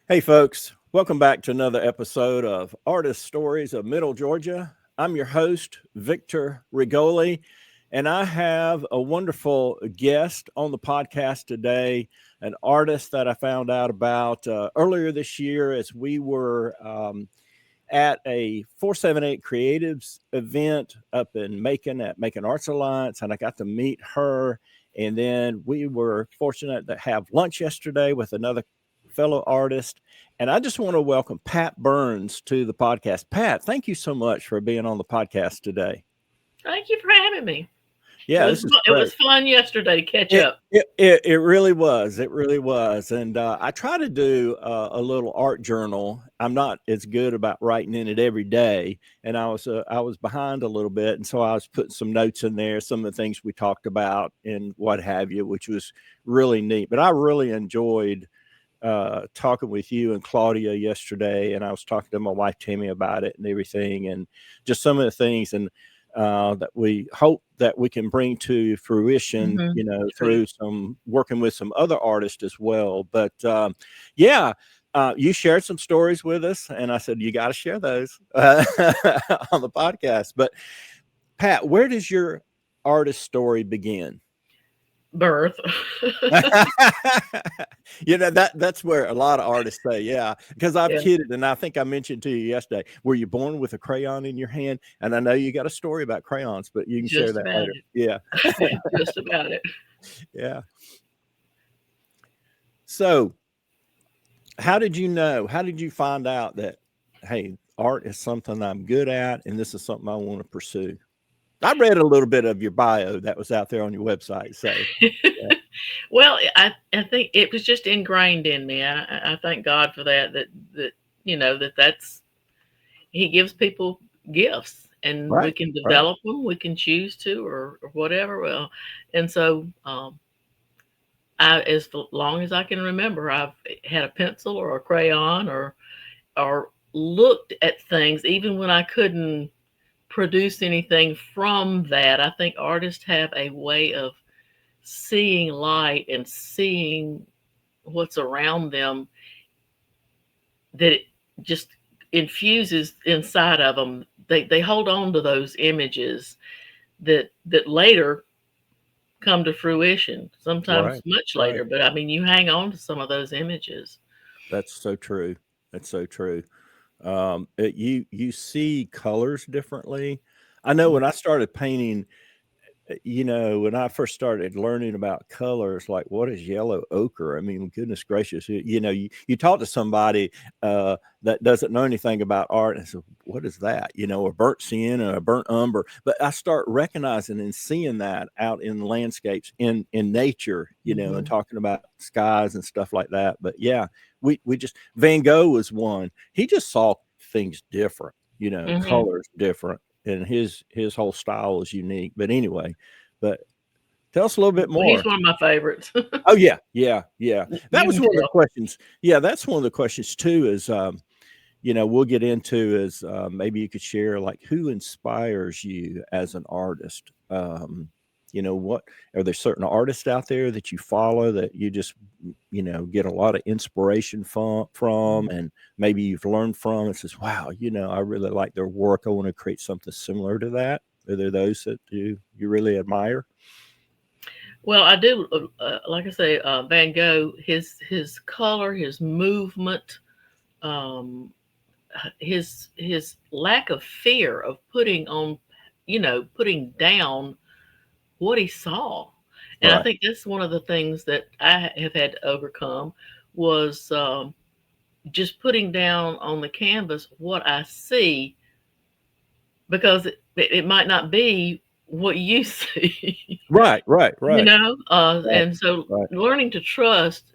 Hey, folks, welcome back to another episode of Artist Stories of Middle Georgia. I'm your host, Victor Rigoli, and I have a wonderful guest on the podcast today, an artist that I found out about earlier this year as we were at a 478 Creatives event up in Macon at Macon Arts Alliance, and I got to meet her. And then we were fortunate to have lunch yesterday with another fellow artist. And I just want to welcome Pat Burns to the podcast. Pat, thank you so much for being on the podcast today. Thank you for having me. It Yeah, was this is it great. was fun yesterday to catch It, up. it really was. It really was. And I try to do a little art journal. I'm not as good about writing in it every day. And I was behind a little bit. And so I was putting some notes in there, some of the things we talked about and what have you, which was really neat. But I really enjoyed talking with you and Claudia yesterday, and I was talking to my wife Tammy about it and everything, and just some of the things and that we hope that we can bring to fruition, Hmm. through some working with some other artists as well. But yeah, you shared some stories with us, and I said you got to share those on the podcast. But Pat, where does your artist story begin? Birth. That's where a lot of artists say, yeah, because I've Yeah, kidded, and I think I mentioned to you yesterday, were you born with a crayon in your hand? And I know you got a story about crayons, but you can share just that about later. Yeah. it. Just about it. Yeah. So how did you know? How did you find out that, hey, art is something I'm good at and this is something I want to pursue? I read a little bit of your bio that was out there on your website. So yeah. Well, I think it was just ingrained in me. I thank God for that. That that's He gives people gifts, and we Right. can Right. develop them. We can choose to, or whatever. Well, and so as long as I can remember, I've had a pencil or a crayon or looked at things even when I couldn't produce anything from that. I think artists have a way of seeing light and seeing what's around them that it just infuses inside of them. They hold on to those images that later come to fruition, sometimes Right. much Right. later, but I mean you hang on to some of those images. That's so true. That's so true. You see colors differently. I know when I started painting, when I first started learning about colors, like what is yellow ochre? I mean, goodness gracious, you talk to somebody that doesn't know anything about art and say, what is that? A burnt sienna, a burnt umber. But I start recognizing and seeing that out in landscapes, in nature, and Mhm. talking about skies and stuff like that. But yeah, we just Van Gogh was one. He just saw things different, Mhm. colors different, and his whole style is unique. But anyway, but tell us a little bit He's more. one of my favorites. Oh yeah, yeah, yeah. That You was can one of the tell. questions. Yeah, that's one of the questions too. Is we'll get into is maybe you could share like who inspires you as an artist. What are there certain artists out there that you follow that you just get a lot of inspiration from, and maybe you've learned from and says, wow, I really like their work. I want to create something similar to that. Are there those that you really admire? Well, I do, like I say, Van Gogh. His color, his movement, um, his lack of fear of putting down what he saw. And I Right. think that's one of the things that I have had to overcome was just putting down on the canvas what I see because it might not be what you see. Right. Right. You Right. know, Right. and so Right. learning to trust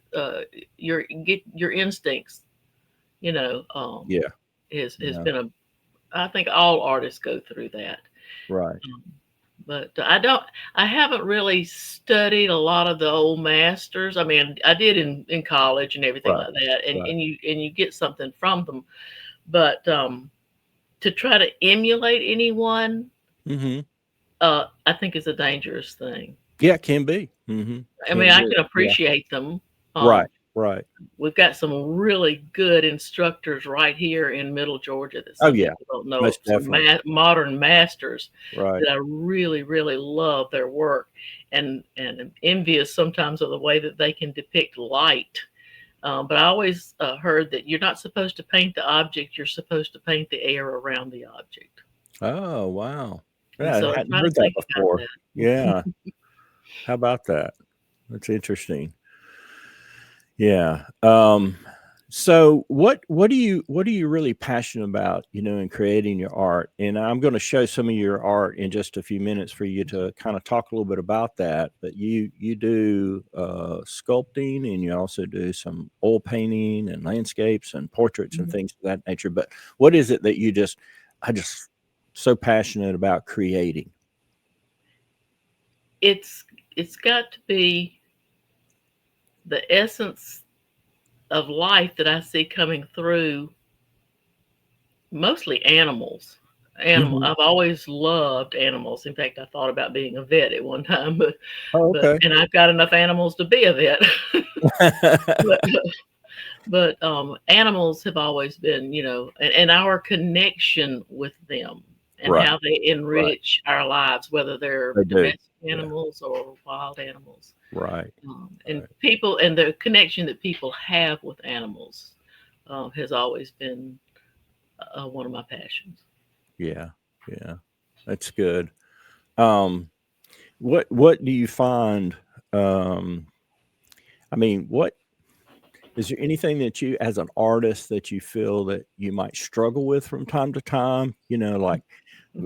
your instincts, you know, Yeah. has Yeah. been a. I think all artists go through that. Right. Um, but I haven't really studied a lot of the old masters. I mean, I did in college and everything Right. like that, and Right. you get something from them. But to try to emulate anyone, Hmm. I think is a dangerous thing. Yeah, it can be. Hmm. I mean, Can I be. can Yeah. appreciate them, um, Right. Right. We've got some really good instructors right here in Middle Georgia that Oh some yeah, people don't know. most Some definitely. modern masters Right. that I really, really love their work, and am envious sometimes of the way that they can depict light. But I always heard that you're not supposed to paint the object; you're supposed to paint the air around the object. Oh, wow. And Yeah, I so I hadn't try to heard that think about before. that. Yeah. How about that? That's interesting. Yeah. So what are you really passionate about, in creating your art? And I'm going to show some of your art in just a few minutes for you to kind of talk a little bit about that. But you do sculpting, and you also do some oil painting and landscapes and portraits and Mhm. things of that nature. But what is it that I just so passionate about creating? It's it's got to be the essence of life that I see coming through, mostly animals. Mhm. I've always loved animals. In fact, I thought about being a vet at one time, Oh, okay. and I've got enough animals to be a vet. but animals have always been, and our connection with them and Right, how they right. enrich our lives, whether they're They do. domestic Yeah. animals or wild animals. Right. And Right. people, and the connection that people have with animals has always been one of my passions. Yeah. Yeah. That's good. Um, what do you find? Um, I mean, what is there anything that you, as an artist, that you feel that you might struggle with from time to time? Like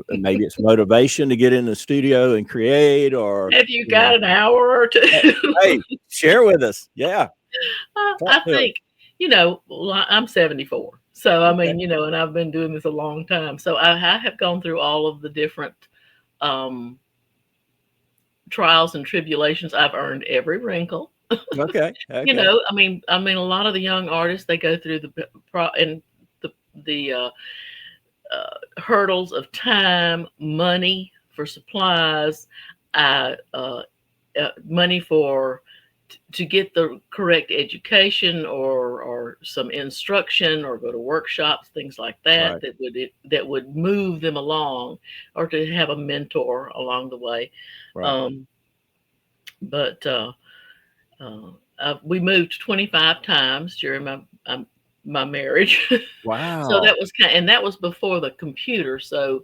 maybe it's motivation to get in the studio and create, or Have you you know, got an hour or two? hey, hey, share with us. Yeah, talk I to us. think, well, I'm 74. So, I Okay. mean, and I've been doing this a long time. So, I have gone through all of the different um, trials and tribulations. I've earned every wrinkle. Okay. Okay. A lot of the young artists, they go through and the hurdles of time, money for supplies, money to get the correct education or some instruction or go to workshops, things like that Right. that would move them along, or to have a mentor along the way. Right. Um, but uh, we moved 25 times during my marriage. So Wow. that was and that was before the computer. So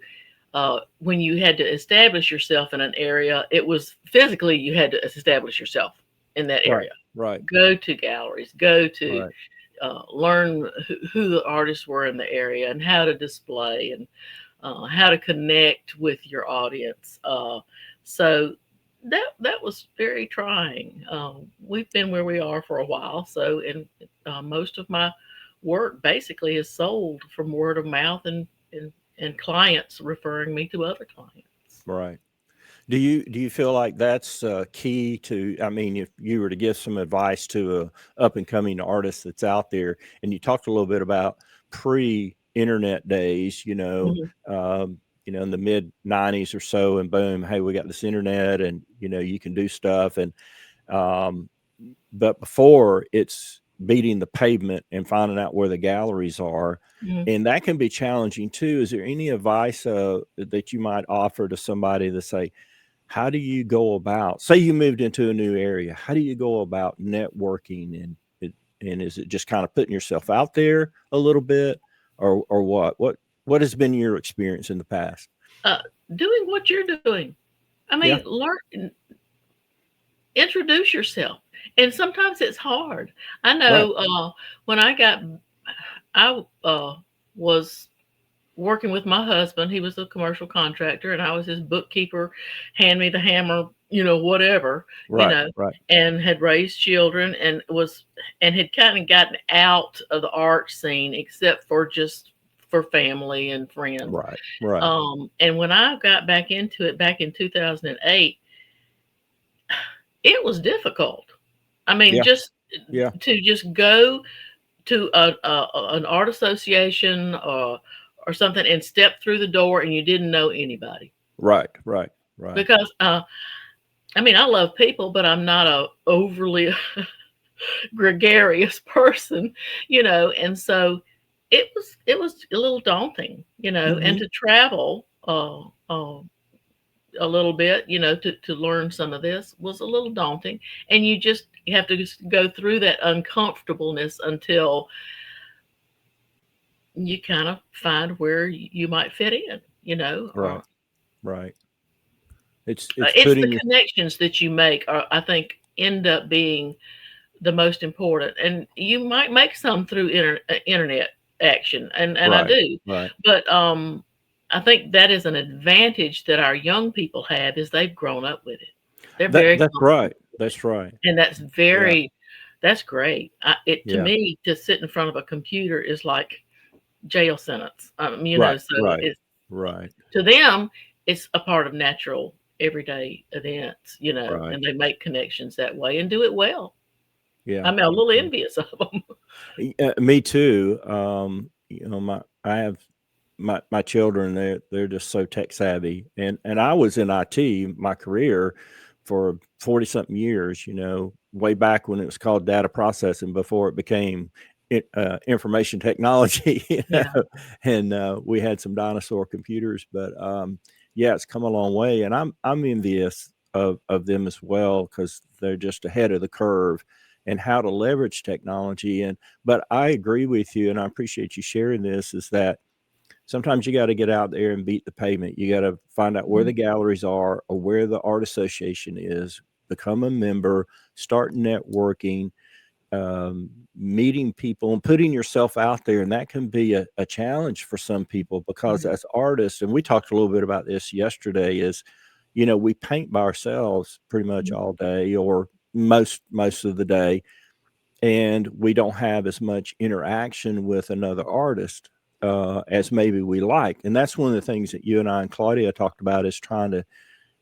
when you had to establish yourself in an area, it was physically you had to establish yourself in that Right. area. Right. Go to galleries, go to Right. learn who the artists were in the area and how to display and how to connect with your audience. So that was very trying. We've been where we are for a while, so and most of my work basically is sold from word of mouth and clients referring me to other clients. Right. Do you feel like that's key to? I mean, if you were to give some advice to a up and coming artist that's out there, and you talked a little bit about pre-internet days, Mhm. in the mid '90s or so, and boom, hey, we got this internet, and you can do stuff, and um, but before it's beating the pavement and finding out where the galleries are. Mhm. And that can be challenging too. Is there any advice that you might offer to somebody to say, how do you go about, say you moved into a new area, how do you go about networking, and is it just kind of putting yourself out there a little bit, or what has been your experience in the past? Uh, Doing what you're doing. I Yeah. mean, learn, introduce yourself, and sometimes it's hard. I Right. know when I was working with my husband. He was a commercial contractor, and I was his bookkeeper, hand me the hammer, whatever, Right. Right. and had raised children and had kind of gotten out of the art scene, except for just for family and friends. Right. Right. And when I got back into it back in 2008, it was difficult. I mean, Yeah. just Yeah. to just go to an art association or something and step through the door and you didn't know anybody. Right. Right. Right. Because I mean, I love people, but I'm not a overly gregarious person, and so it was a little daunting, and Hmm. to travel a little bit, to learn some of this was a little daunting, and you have to just go through that uncomfortableness until you kind of find where you might fit in, Right. Right. It's it's the putting you. connections that you make are, I think, end up being the most important. And you might make some through internet action, and I Right. do, Right. but I think that is an advantage that our young people have is they've grown up with it. They're very That's comfortable, right. That's right. and Yeah. that's great. It to Yeah. me to sit in front of a computer is like jail sentence. Right. So Right. it's Right. to them it's a part of natural everyday events, Right. and they make connections that way and do it well. Yeah. I'm a little envious of them. Me too. I have my children. They're just so tech savvy, and I was in IT my career for 40 something years. Way back when it was called data processing before it became information technology. Yeah. And we had some dinosaur computers, but yeah, it's come a long way, and I'm envious of them as well because they're just ahead of the curve and how to leverage technology. But I agree with you, and I appreciate you sharing this, is that sometimes you got to get out there and beat the pavement. You got to find out where Mhm. the galleries are or where the art association is, become a member, start networking, meeting people and putting yourself out there. And that can be a challenge for some people because Mhm. as artists, and we talked a little bit about this yesterday, is, we paint by ourselves pretty much Mhm. all day or most of the day, and we don't have as much interaction with another artist as maybe we like. And that's one of the things that you and I and Claudia talked about, is trying to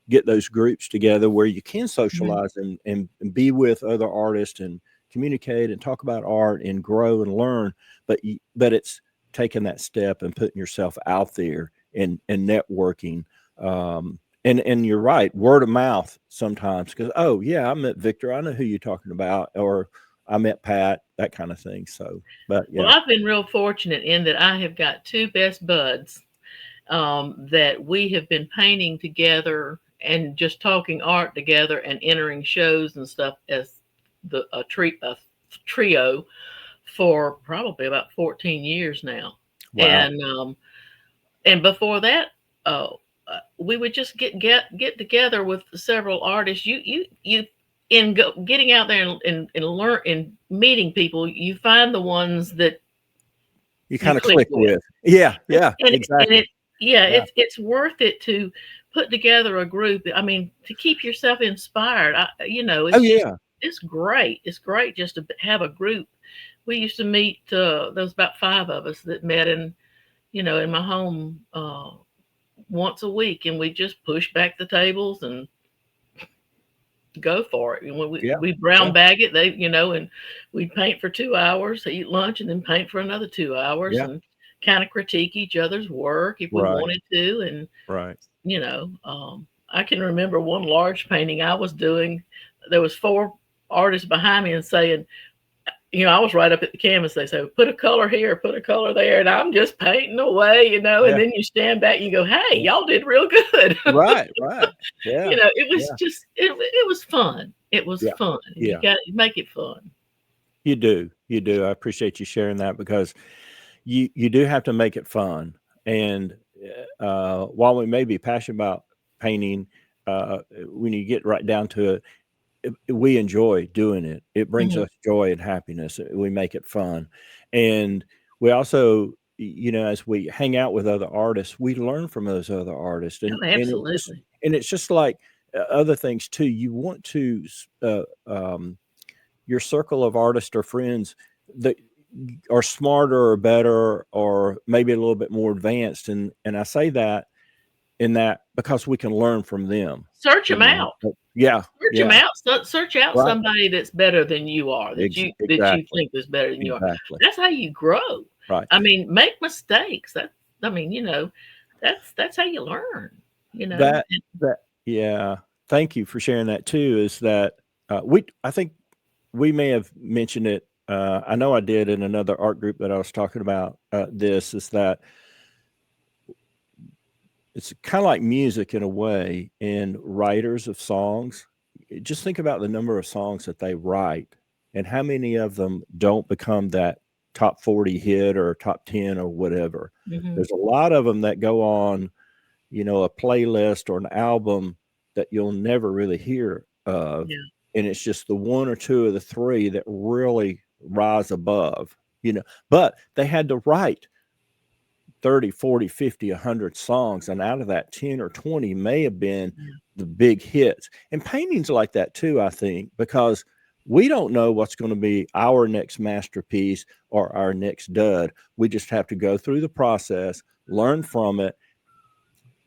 get those groups together where you can Mhm. socialize and be with other artists and communicate and talk about art and grow and learn. But it's taking that step and putting yourself out there and networking. And you're right, word of mouth sometimes, because, oh yeah, I met Victor, I know who you're talking about, or I met Pat, that kind of thing. So, but Well, yeah. I've been real fortunate in that I have got two best buds that we have been painting together and just talking art together and entering shows and stuff as a trio for probably about 14 years now. Wow. And before that, uh, we would just get together with several artists. You getting out there and learn and meeting people, you find the ones that You you kind of click click with. with. Yeah. And Yeah, and exactly. it yeah, Yeah. it's worth it to put together a group. I mean, to keep yourself inspired. Oh It's just yeah. it's great. It's great just to have a group. We used to meet. There was about five of us that met in my home once a week, and we just push back the tables and go for it. And when we Yeah. we Yeah. brown bag it, and we'd paint for 2 hours, eat lunch, and then paint for another 2 hours, Yeah. and kind of critique each other's work if we Right. wanted to. And Right. I can remember one large painting I was doing. There was four artists behind me and saying, I was right up at the canvas. They say, put a color here, put a color there. And I'm just painting away, and Yeah. then you stand back and you go, hey, Yeah. y'all did real good. Right. Right. Yeah. It was Yeah. just, it was fun. It was Yeah. fun. You Yeah. got to make it fun. You do. You do. I appreciate you sharing that because you do have to make it fun. And while we may be passionate about painting, when you get right down to it, we enjoy doing it. It brings Mhm. us joy and happiness. We make it fun. And we also, as we hang out with other artists, we learn from those other artists. Oh, And absolutely. it's just like other things too. You want to your circle of artists or friends that are smarter or better or maybe a little bit more advanced. And I say that in that because we can learn from them. Search You them out. know? Yeah. Search them Yeah. out. Search out Right. somebody that's better than you are, that you Exactly. think is better than you are. Exactly. That's how you grow. Right. I mean, make mistakes. I mean, that's how you learn. You know. That yeah. Thank you for sharing that too, is that I think we may have mentioned it. I know I did in another art group that I was talking about. This is that it's kind of like music in a way, and writers of songs. Just think about the number of songs that they write and how many of them don't become that top 40 hit or top 10 or whatever. Mm-hmm. There's a lot of them that go on, a playlist or an album that you'll never really hear of. Yeah. And it's just the one or two of the three that really rise above, but they had to write 30, 40, 50, 100 songs. And out of that, 10 or 20 may have been Yeah. the big hits. And paintings like that too, I think, because we don't know what's going to be our next masterpiece or our next dud. We just have to go through the process, learn from it,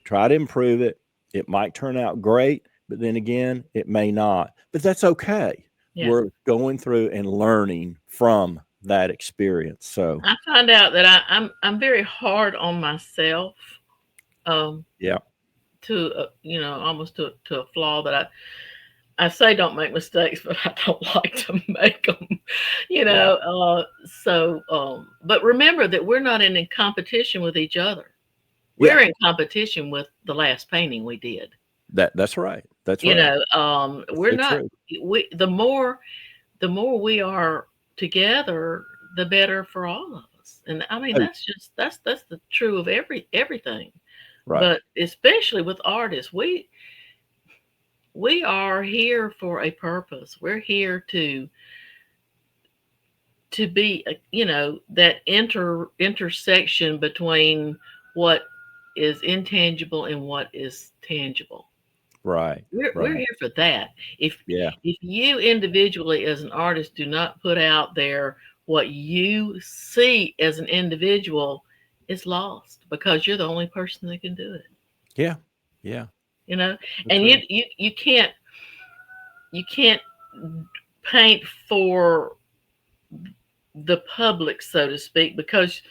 try to improve it. It might turn out great, but then again, it may not. But that's okay. Yeah. We're going through and learning from that experience. So I find out that I'm very hard on myself. Yeah. To almost to a flaw that I say don't make mistakes, but I don't like to make them. But remember that we're not in competition with each other. We're in competition with the last painting we did. That's right. That's You right. know, we're so not. true. The more we are together, the better for all of us. And I mean, Oh, that's the true of everything. right. But especially with artists, we are here for a purpose. We're here to be, that intersection between what is intangible and what is tangible. Right. We're Right. here for that. If Yeah. you individually as an artist do not put out there what you see as an individual, it's lost because you're the only person that can do it. Yeah. Yeah. You know, So and true. you can't paint for the public, so to speak, because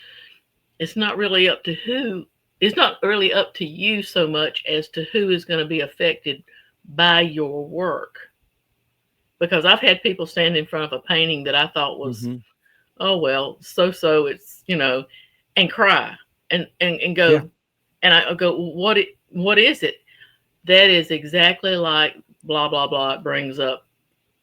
it's not really up to who. It's not really up to you so much as to who is going to be affected by your work. Because I've had people stand in front of a painting that I thought was, Mm-hmm. oh well, so it's and cry and Yeah. go, and I go, what is it? That is exactly like blah blah blah. It brings up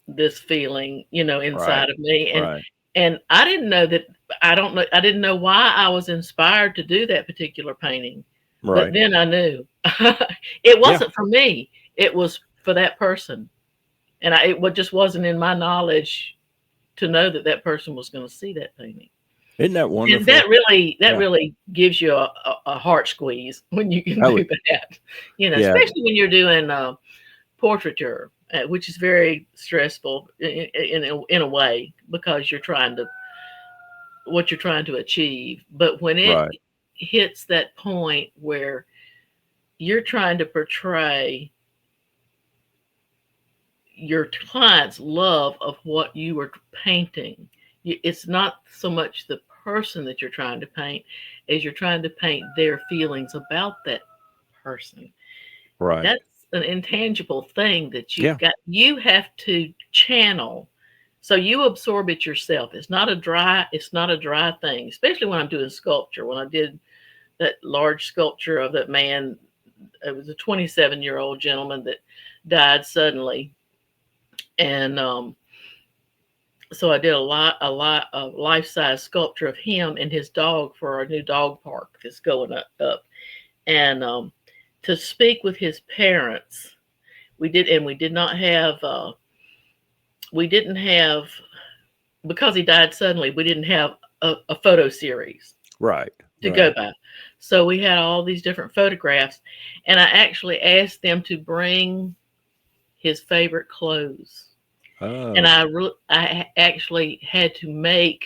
this feeling, Right. inside of me, Right. and I didn't know that. I didn't know why I was inspired to do that particular painting, but Right. then I knew it Yeah. wasn't for me. It was for that person, and it just wasn't in my knowledge to know that that person was going to see that painting. Isn't that And wonderful? that Yeah. really gives you a heart squeeze when you can Oh, do that. yeah. Especially when you're doing portraiture, which is very stressful in a way because you're trying to what you're trying to achieve. But when it Right. hits that point where you're trying to portray your client's love of what you are painting, it's not so much the person that you're trying to paint as you're trying to paint their feelings about that person. Right. That's an intangible thing that Yeah. you have to channel. So you absorb it yourself. It's not a dry thing, especially when I'm doing sculpture. When I did that large sculpture of that man, it was a 27-year-old gentleman that died suddenly. And so I did a lot of life-size sculpture of him and his dog for our new dog park that's going up. And to speak with his parents, we did not have we didn't have because he died suddenly. We didn't have a photo series Right. to Right. go by, so we had all these different photographs, and I actually asked them to bring his favorite clothes. And Oh. I actually had to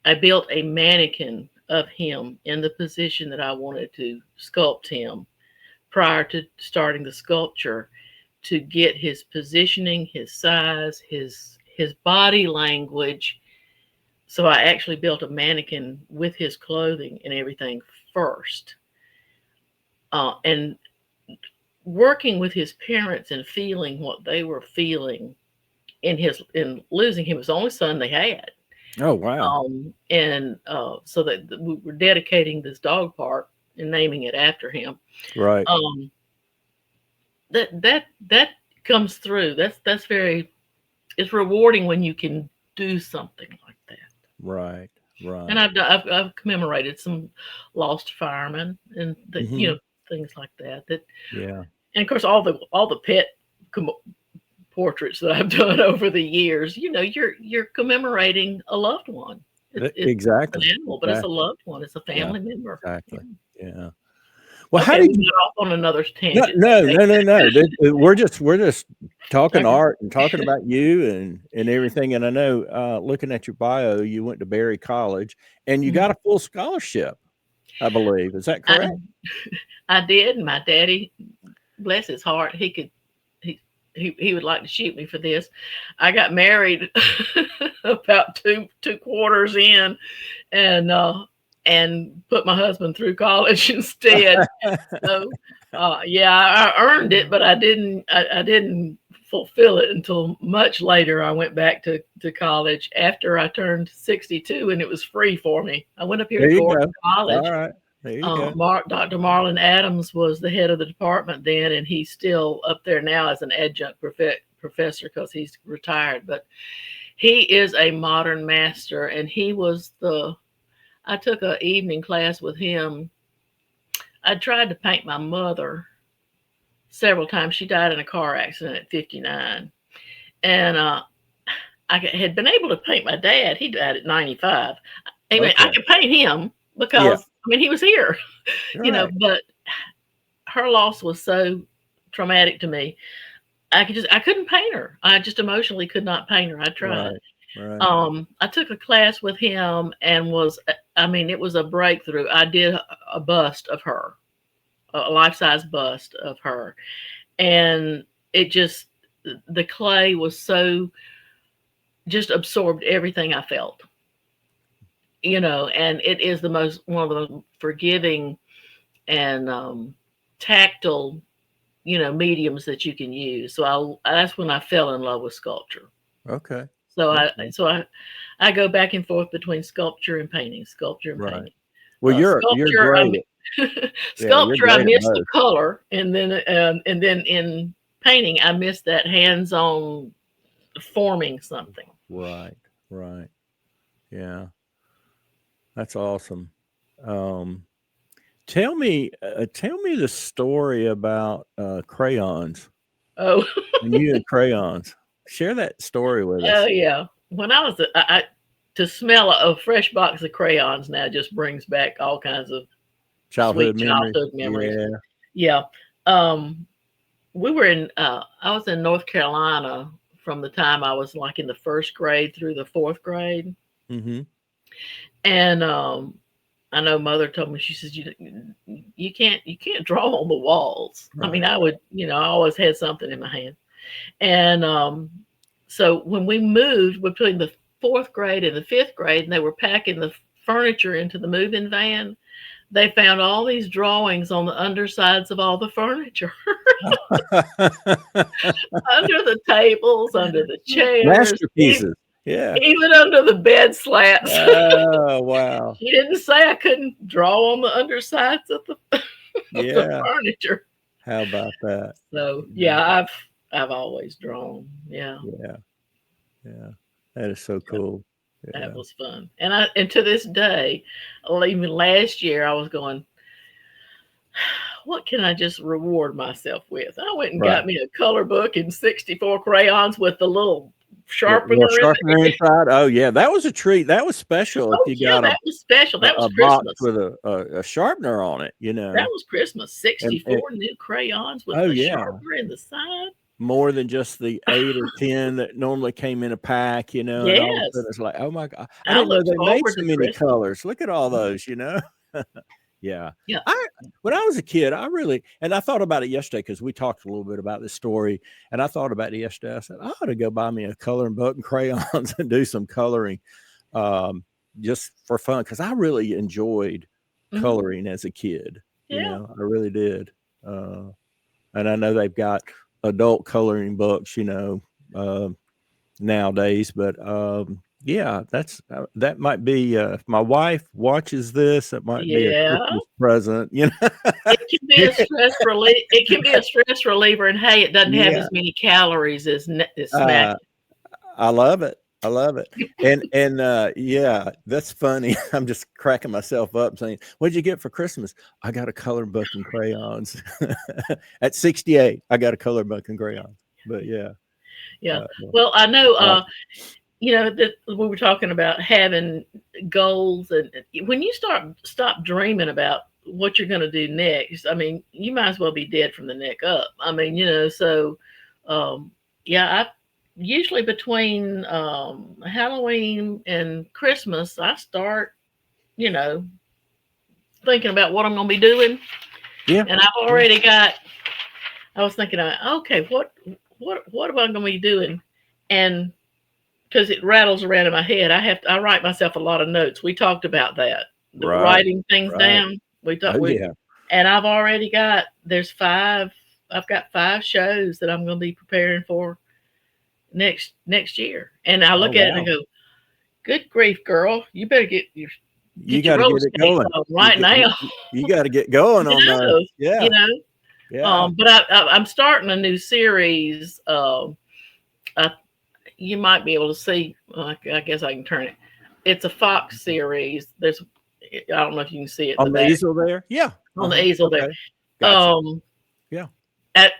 I built a mannequin of him in the position that I wanted to sculpt him prior to starting the sculpture to get his positioning, his size, his body language. So I actually built a mannequin with his clothing and everything first. And working with his parents and feeling what they were feeling in losing him, was the only son they had. Oh, wow. And so that we were dedicating this dog park and naming it after him. Right. Um, that comes through. That's very, it's rewarding when you can do something like that. Right. And Right. I've commemorated some lost firemen and Hmm. things like that. That, Yeah. and of course all the pet portraits that I've done over the years. You're commemorating a loved one. It's an Exactly. animal, but it's a Exactly. loved one. It's a Yeah. family member. Exactly. Yeah. Yeah. Well, how Okay, do we you? got off on another No, tangent no, today. no, no, no. We're just talking Okay. art and talking about you and everything. And I know, looking at your bio, you went to Berry College and you got Mhm. a full scholarship, I believe. Is that I correct? I did. My daddy, bless his heart, he he would like to shoot me for this. I got married about two quarters in, and put my husband through college instead. So yeah, I earned it, but I didn't fulfill it until much later. I went back to college after I turned 62, and it was free for me. I went up here There to you Gordon go. All College. right. There you go. Dr. Marlon Adams was the head of the department then, and he's still up there now as an adjunct professor because he's retired. But he is a modern master, and he was the. I took an evening class with him. I tried to paint my mother several times. She died in a car accident at 59, and I had been able to paint my dad. He died at 95. I mean, I Okay. could paint him Yeah. because he was here, Right. but her loss was so traumatic to me. I couldn't paint her. I just emotionally could not paint her. I tried. Right. Right. I took a class with him and it was a breakthrough. I did a bust of her, a life-size bust of her. And it just, the clay was so, just absorbed everything I felt, and it is one of the most forgiving and tactile, mediums that you can use. So that's when I fell in love with sculpture. Okay. So Okay. I go back and forth between sculpture and painting, sculpture and Right. painting. Well, you're Sculpture, great yeah, you're sculpture, I great at miss the both. color, and then in painting, I miss that hands-on forming something. Right. Right. Yeah. That's awesome. Um, tell me the story about crayons Oh, and you and crayons. Share that story with oh us. yeah. When I was to smell a fresh box of crayons now just brings back all kinds of Childhood sweet memories. childhood memories. Yeah. Yeah. Um, we were in I was in North Carolina from the time I was like in the first grade through the fourth grade. Mm-hmm. And I know mother told me, she says, you can't draw on the walls. I mean, Right. I would, I always had something in my hand. And so when we moved between the fourth grade and the fifth grade, and they were packing the furniture into the moving van, they found all these drawings on the undersides of all the furniture. Under the tables, under the chairs, Masterpieces. Yeah. even under the bed slats. Oh, wow. She didn't say I couldn't draw on the undersides of the of the Yeah. furniture. How about that? So Yeah. yeah, I've always drawn. Yeah, Yeah. Yeah. That is so yeah, cool. that Yeah. was fun. And to this day, even last year, I was going, what can I just reward myself with? I went and got Right. me a color book and 64 crayons with the little The little sharpener in sharpener it. inside. Oh yeah, that was a treat. That was special if Oh you yeah, got that was special. That was a box Christmas. with a sharpener on it, you That know. was Christmas. And 64 new crayons with oh the yeah, sharpener in the side. more than just the 8 or 10 that normally came in a pack, you know, and all of a sudden Yes. it's like, "Oh my god, I I didn't know looked they made forward so to many Christmas. colors. Look at all Mhm. those," you know? Yeah. Yeah. I When I was a kid, I thought about it yesterday because we talked a little bit about this story, and I thought about it yesterday. I said, "I ought to go buy me a coloring book and crayons and do some coloring, um, just for fun," because I really enjoyed Mhm. coloring as a kid, you Yeah. know? I really did. Uh and I know they've got adult coloring books, you know, uh, nowadays. But yeah, that might be if my wife watches this, it might be a Yeah. Christmas present, you know. It can be a stress relief. It can be a stress reliever, and hey, it doesn't have Yeah. as many calories as smack. Uh, I love it. I love it. And yeah, that's funny. I'm just cracking myself up saying, "What'd you get for Christmas?" I got a color book and crayons. At 68, I got a color book and crayons. But yeah. Yeah. Uh, Well, I know. awesome. That we were talking about having goals, and when you stop dreaming about what you're going to do next, I mean, you might as well be dead from the neck up. I mean, so yeah, I usually between Halloween and Christmas, I start, you know, thinking about what I'm going to be doing, Yeah. and I've already got. I was thinking, okay, what am I going to be doing, and because it rattles around in my head. I write myself a lot of notes. We talked about that, the Right. writing things Right. down. Oh yeah. And I've already got there's five. I've got 5 shows that I'm going to be preparing for next year. And I Oh look at it and wow. I go, "Good grief, girl! You better You get your got to roller get it skates going. on right now." You got to get going you on those. know, you Yeah. know. Yeah. But I'm starting a new series. I, you might be able to see. I guess I can turn it. It's a Fox series. I don't know if you can see it in On the the back easel there? Yeah. on the Uh-huh. easel there. Okay. Gotcha. Um, Yeah. at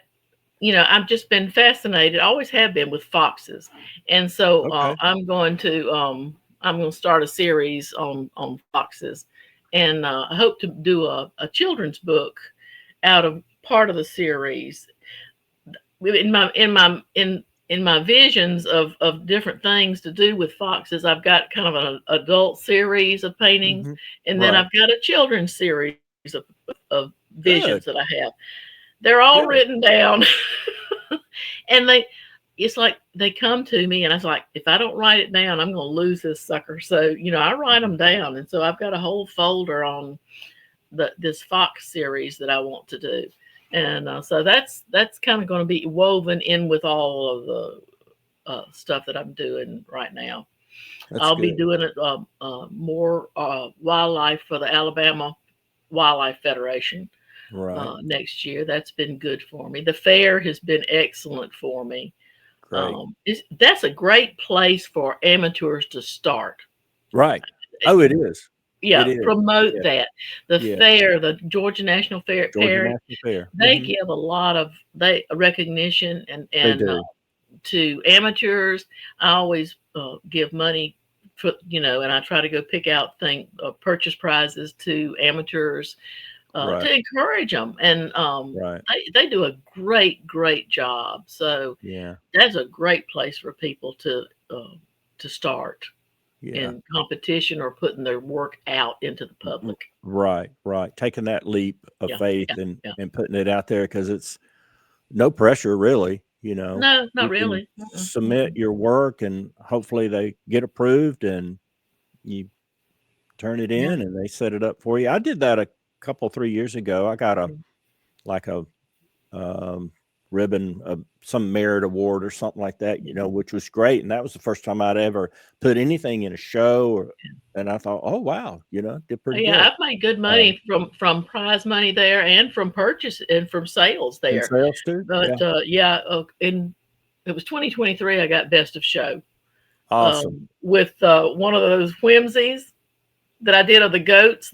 I've just been fascinated. I always have been with foxes, and so Okay. I'm going to start a series on foxes, and I hope to do a children's book out of part of the series in my visions of different things to do with foxes. I've got kind of an adult series of paintings, Mhm. and then Right. I've got a children's series of visions Good. that I have. They're all Good. written down, and it's like they come to me, and I was like, if I don't write it down, I'm going to lose this sucker. So I write them Mhm. down, and so I've got a whole folder on this fox series that I want to do, and so that's kind of going to be woven in with all of the stuff that I'm doing right now. That's I'll be good. doing it more wildlife for the Alabama Wildlife Federation Right. next year. That's been good for me. The fair has been excellent for me. Great. That's a great place for amateurs to start. Right. Oh, it is. It Yeah, is. promote Yeah. that. The Yeah. fair, the Georgia National Fair, Georgia National Fair. they Mhm. give a lot of they recognition They and do. to amateurs. I always give money for and I try to go pick out purchase prizes to amateurs Right. to encourage them, and Right. they do a great job. So Yeah. that's a great place for people to start Yeah. in competition or putting their work out into the R public. right, right. Taking that leap of Yeah, faith yeah, and yeah. putting it out there because it's no pressure really, you know. No, not You can really. Mm-mm, submit mm-mm. your work and hopefully they get approved and you turn it Yeah. in and they set it up for you. I did that a couple, 3 years ago. I got Mm. like a um, ribbon of some merit award or something like that, you know, which was great. And that was the first time I'd ever put anything in a show and I thought, oh, wow, you know, did pretty Yeah, good. I've made good Um, money from prize money there and from purchase and from sales in there. sales too. Yeah. But yeah, in it was 2023. I got best of show Awesome. with one of those whimsies that I did of the goats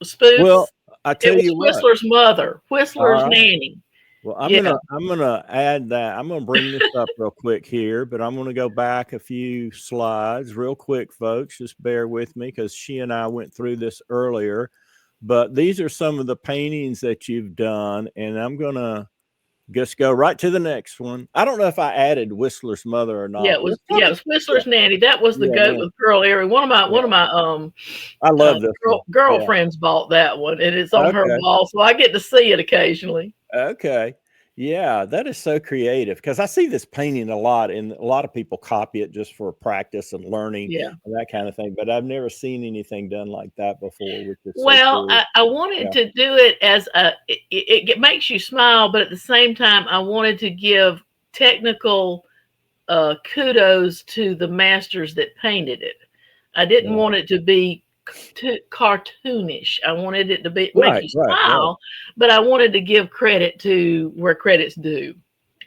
spoofs. Well, I It tell was you what, Whistler's mother, all Whistler's right. nanny. Well, Yeah, I'm gonna add that. I'm gonna bring this up real quick here, but I'm gonna go back a few slides real quick, folks. Just bear with me because she and I went through this earlier. But these are some of the paintings that you've done, and I'm gonna just go right to the next one. I don't know if I added Whistler's mother or yeah, not. We'll it probably, was yeah, Whistler's nanny. That was the yeah, goat yeah, with curl area. One yeah. of my I love this one. Yeah. girlfriends bought that one, and it's on her Okay. wall, so I get to see it occasionally. Okay. Yeah, that is so creative because I see this painting a lot, and a lot of people copy it just for practice and learning Yeah. and that kind of thing. But I've never seen anything done like that before, which is so Well, cool. I wanted Yeah. to do it as it makes you smile, but at the same time, I wanted to give technical kudos to the masters that painted it. I didn't want it to be too cartoonish. I wanted it to be make you smile, but I wanted to give credit to where credit's due,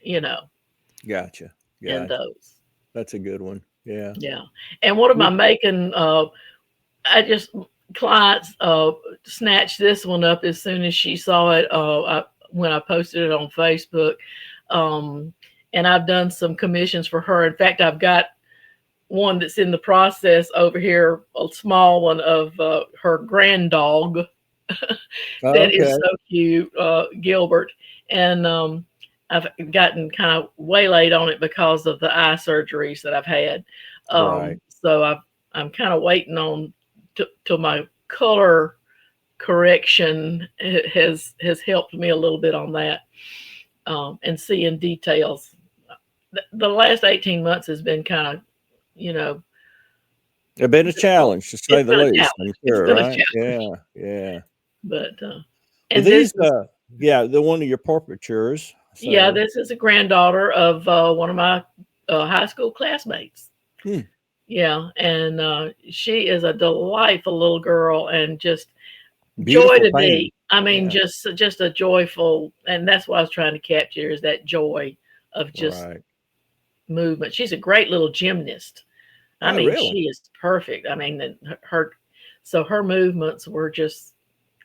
you know. Gotcha. And those. That's a good one. Yeah. Yeah. And what am I making? I just clients snatched this one up as soon as she saw it when I posted it on Facebook. And I've done some commissions for her. In fact, I've got one that's in the process over here, a small one of her grand dog that is so cute, Gilbert. And I've gotten kind of waylaid on it because of the eye surgeries that I've had. So I'm kind of waiting on till my color correction has helped me a little bit on that, and seeing details. The last 18 months has been kind of, it's been a challenge to say the least. I'm sure, right? Yeah. But and these, the one of your portraitures. So. Yeah, this is a granddaughter of one of my high school classmates. Yeah, and she is a delightful little girl and just beautiful joy to be. I mean, just a joyful, and that's what I was trying to capture is that joy of just movement. She's a great little gymnast. I mean, really? She is perfect. I mean, her movements were just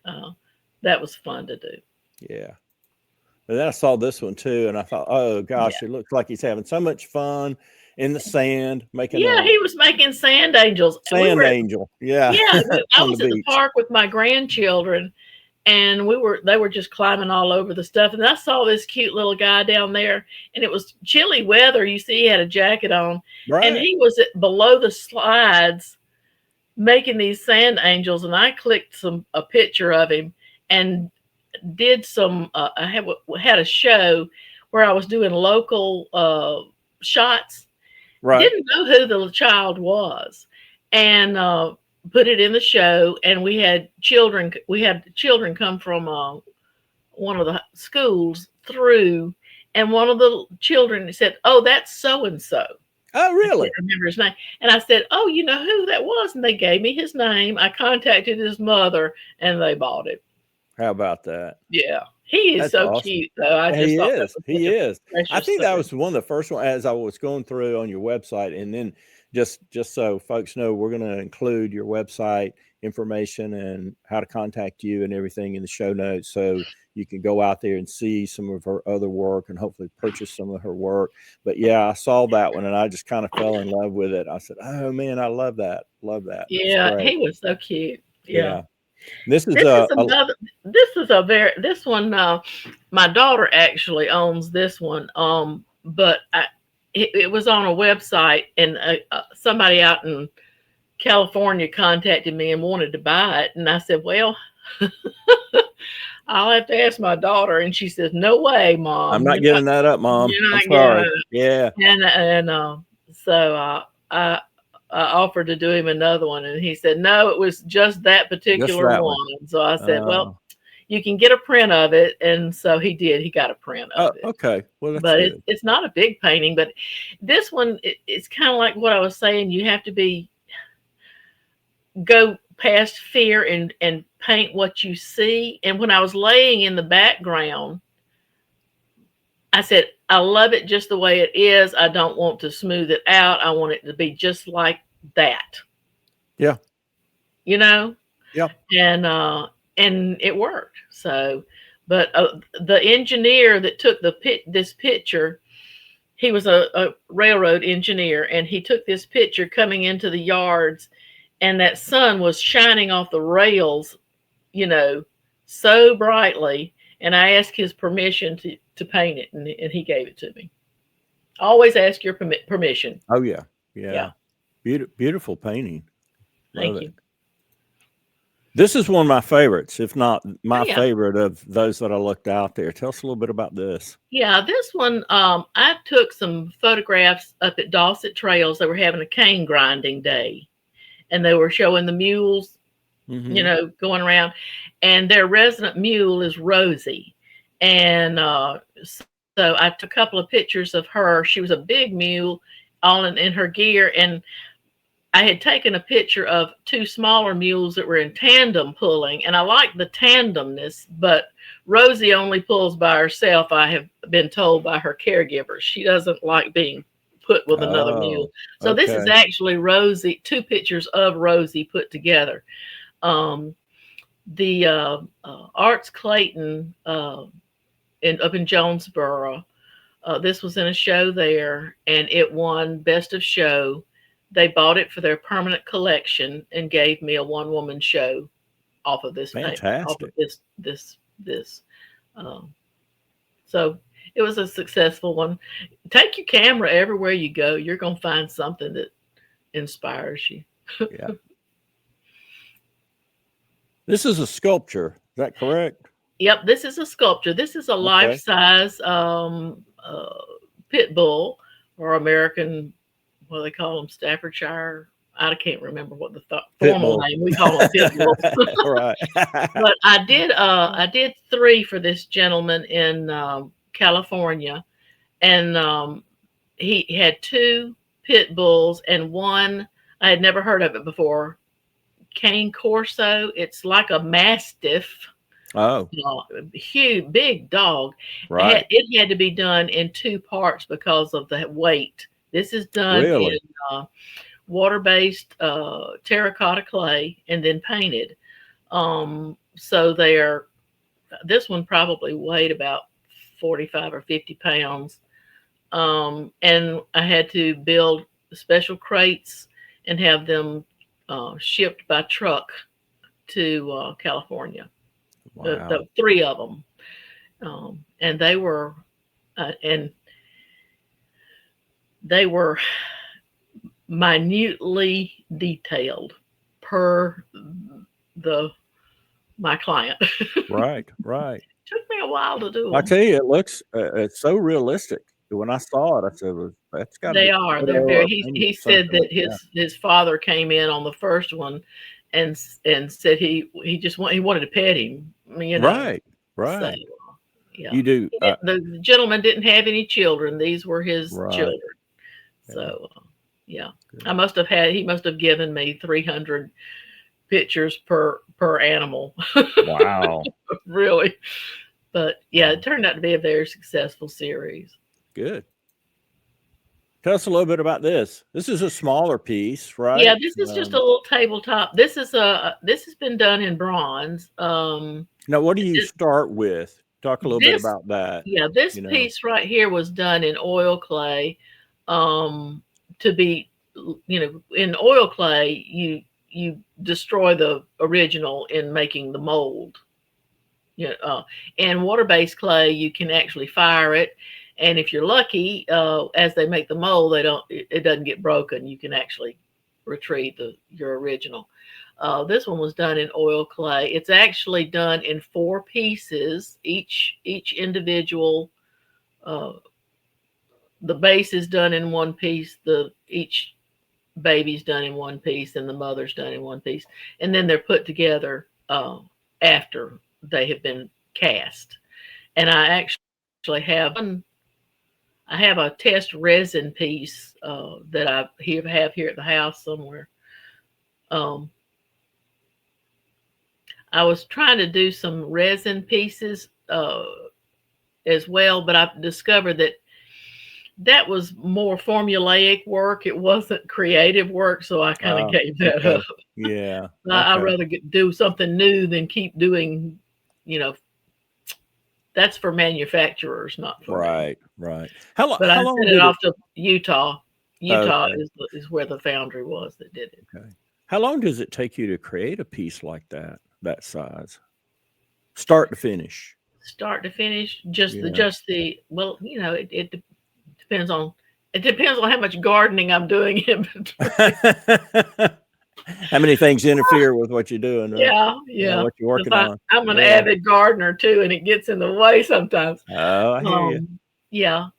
that was fun to do. Yeah. And then I saw this one too, and I thought, oh gosh, it looks like he's having so much fun in the sand making. Yeah, he was making sand angels. Angel. Yeah. Yeah, I was at the park with my grandchildren, and they were just climbing all over the stuff. And I saw this cute little guy down there, and it was chilly weather. You see, he had a jacket on, and he was below the slides making these sand angels. And I clicked a picture of him and did some. I had a show where I was doing local shots. Didn't know who the child was, and put it in the show. And we had children come from one of the schools through, and one of the children said, "Oh, that's so and so." Oh, really? I can't remember his name. And I said, "Oh, you know who that was?" And they gave me his name. I contacted his mother, and they bought it. How about that? Yeah. He is so awesome. Cute, though. He is. I think that was one of the first ones as I was going through on your website. And then just so folks know, we're going to include your website information and how to contact you and everything in the show notes. So you can go out there and see some of her other work and hopefully purchase some of her work. But yeah, I saw that one and I just kind of fell in love with it. I said, oh man, I love that. Love that. Yeah, he was so cute. Yeah. This one. My daughter actually owns this one. But it was on a website, and somebody out in California contacted me and wanted to buy it, and I said, "Well, I'll have to ask my daughter." And she says, "No way, Mom. I'm not getting that up, Mom. I'm sorry." Yeah. And so I offered to do him another one, and he said no, it was just that particular one. So I said, well, you can get a print of it, and so he did. He got a print of it. Okay, well, that's but good. It's not a big painting, but this one it's kind of like what I was saying. You have to go past fear and paint what you see. And when I was laying in the background, I said, I love it just the way it is. I don't want to smooth it out. I want it to be just like that. Yeah. Yeah. And it worked. So, but the engineer that took this picture, he was a railroad engineer, and he took this picture coming into the yards, and that sun was shining off the rails, so brightly. And I asked his permission to paint it, and he gave it to me. Always ask your permission. Oh yeah. Beautiful painting. Thank you. This is one of my favorites, if not my favorite of those that I looked out there. Tell us a little bit about this. Yeah, this one, I took some photographs up at Dawson Trails. They were having a cane grinding day, and they were showing the mules, going around, and their resident mule is Rosie. And So I took a couple of pictures of her. She was a big mule, all in her gear, and I had taken a picture of two smaller mules that were in tandem pulling, and I like the tandemness, but Rosie only pulls by herself. I have been told by her caregivers. She doesn't like being put with another mule. Oh, So this is okay. actually Rosie, two pictures of Rosie put together. Um, the Arts Clayton up in Jonesboro, this was in a show there, and it won Best of Show. They bought it for their permanent collection and gave me a one-woman show off of this paint, off of Fantastic. this. Um, so it was a successful one. Take your camera everywhere you go. You're going to find something that inspires you. Yeah. This is a sculpture. Is that correct? Yep, this is a sculpture. This is a life-size pit bull, or American, what do they call them, Staffordshire. I can't remember what the formal name. We call them pit bulls. Right. But I did 3 for this gentleman in California, and he had 2 pit bulls and one I had never heard of it before, Cane Corso. It's like a mastiff. Oh, huge, big dog. right. It had to be done in 2 parts because of the weight. This is done in water-based terracotta clay and then painted. So this one probably weighed about 45 or 50 pounds. And I had to build special crates and have them shipped by truck to California. Wow. The 3 of them, and they were minutely detailed per my client. Right. Took me a while to do I them. tell you, it looks it's so realistic. When I saw it, I said, well, "That's got to be." They are. They're very. He said that his father came in on the first one, and said he wanted to pet him. Right. So, yeah. You do. The gentleman didn't have any children. These were his children. So, yeah. He must have given me 300 pictures per animal. Wow. Really. But yeah, it turned out to be a very successful series. Good. Tell us a little bit about this. This is a smaller piece, right? Yeah, this is just a little tabletop. This has been done in bronze. Now, what do you start with? Talk a little bit about that. Yeah, this piece right here was done in oil clay. To be, in oil clay, you destroy the original in making the mold. And water-based clay, you can actually fire it, and if you're lucky, as they make the mold, it doesn't get broken. You can actually retrieve your original. This one was done in oil clay. It's actually done in 4 pieces. Each individual, the base is done in 1 piece. Each baby's done in 1 piece, and the mother's done in 1 piece, and then they're put together after they have been cast. And I actually have a test resin piece that I have here at the house somewhere. I was trying to do some resin pieces as well, but I discovered that was more formulaic work. It wasn't creative work, so I kind of gave that up. Yeah. I'd rather do something new than keep doing, that's for manufacturers, not for me. Right. But I sent it off to Utah. Utah is where the foundry was that did it. Okay. How long does it take you to create a piece like that size? Start to finish. Start to finish, well, it depends on how much gardening I'm doing in between. How many things interfere with what you're doing, right? Yeah. What you're working on. I'm an avid gardener too, and it gets in the way sometimes. Oh, I hear you. Yeah.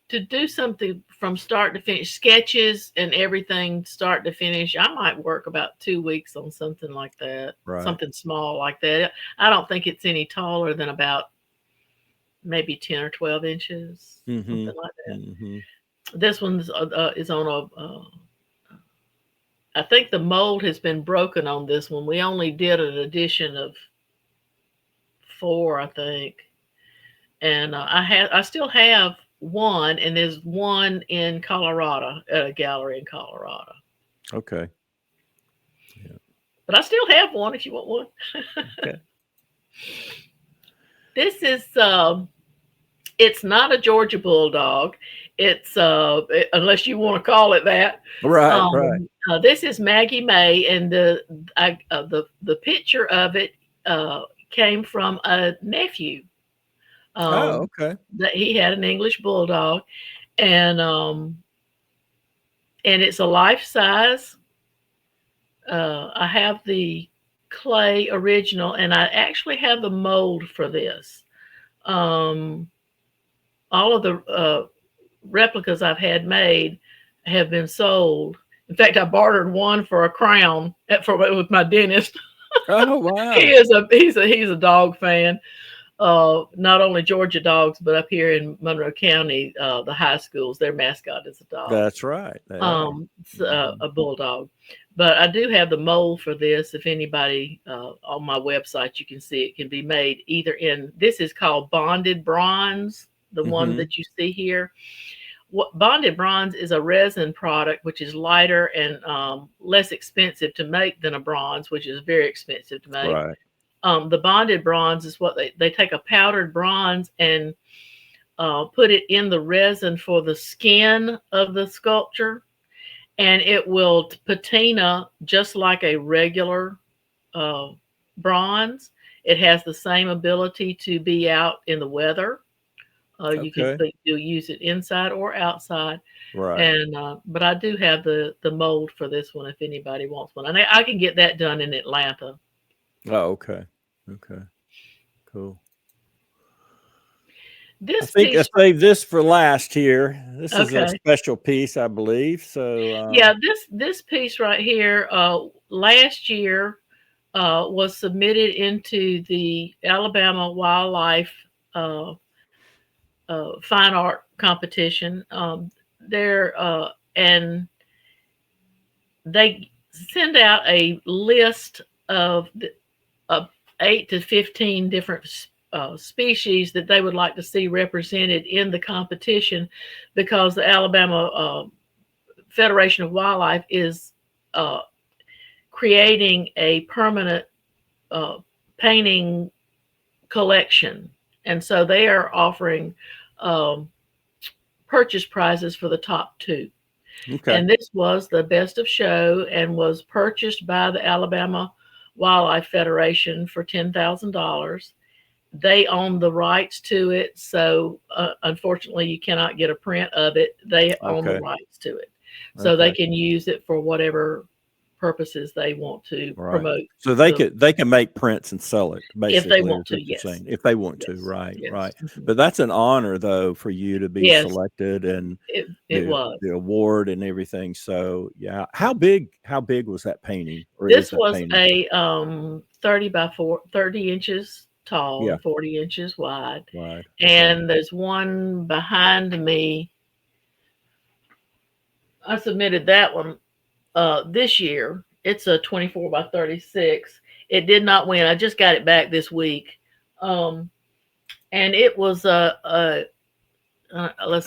To do something from start to finish, sketches and everything, start to finish, I might work about 2 weeks on something like that. Right. Something small like that. I don't think it's any taller than about maybe 10 or 12 inches, Mm-hmm. something like that. Mm-hmm. This one is on I think the mold has been broken on this one. We only did an edition of 4, I think, and I still have one, and there's one in Colorado at a gallery in Colorado. Okay. Yeah. But I still have one if you want one. Okay. This is it's not a Georgia Bulldog. It's unless you want to call it that. Right. Right. This is Maggie May, and the picture of it came from a nephew. Oh, Um, okay. that he had an English Bulldog, and it's a life size. I have the clay original, and I actually have the mold for this. Um, all of the replicas I've had made have been sold. In fact, I bartered one for a crown with my dentist. Oh, wow. He's a dog fan. Not only Georgia dogs, but up here in Monroe County, the high schools, their mascot is a dog. That's right. It's a bulldog. But I do have the mold for this. If anybody on my website, you can see it can be made either in. This is called bonded bronze, the one that you see here. What bonded bronze is a resin product which is lighter and less expensive to make than a bronze, which is very expensive to make. Right. The bonded bronze is what they take a powdered bronze and put it in the resin for the skin of the sculpture, and it will patina just like a regular bronze. It has the same ability to be out in the weather. You can use it inside or outside. Right. And but I do have the mold for this one if anybody wants one, and I can get that done in Atlanta. Oh, okay. Okay. Cool. This I think piece, I saved this for last here. This is a okay. special piece, I believe. So Yeah, this piece right here, last year was submitted into the Alabama Wildlife fine art competition. And they send out a list of 8 to 15 different species that they would like to see represented in the competition, because the Alabama Federation of Wildlife is creating a permanent painting collection. And so they are offering purchase prizes for the top 2. okay. And this was the best of show and was purchased by the Alabama Wildlife Federation for $10,000. They own the rights to it. So unfortunately, you cannot get a print of it. They own the rights to it. So they can use it for whatever purposes they want to promote. So they can make prints and sell it, basically, if they want to. Yes, if they want to. Right, right. But that's an honor, though, for you to be selected, and it was the award and everything. So yeah, how big was that painting? This was a 30 by 30 inches tall, and 40 inches wide. Right. And there's one behind me. I submitted that one this year. It's a 24 by 36. It did not win. I just got it back this week. And it was let's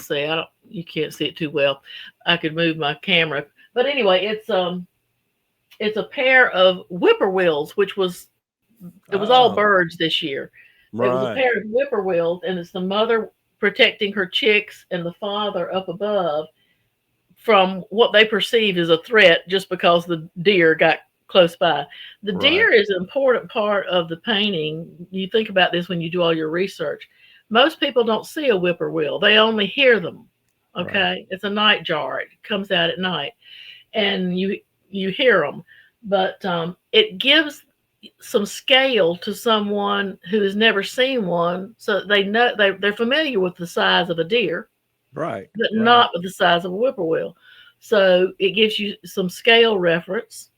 see, you can't see it too well. I could move my camera. But anyway, it's a pair of whippoorwills, which was all birds this year. It was a pair of whippoorwills, and it's the mother protecting her chicks and the father up above from what they perceive as a threat, just because the deer got close by. The deer is an important part of the painting. You think about this when you do all your research. Most people don't see a whippoorwill. They only hear them. Okay. It's a night jar. It comes out at night and you hear them, but it gives some scale to someone who has never seen one. So they know they're familiar with the size of a deer. Right. But not with the size of a whippoorwill. So it gives you some scale reference.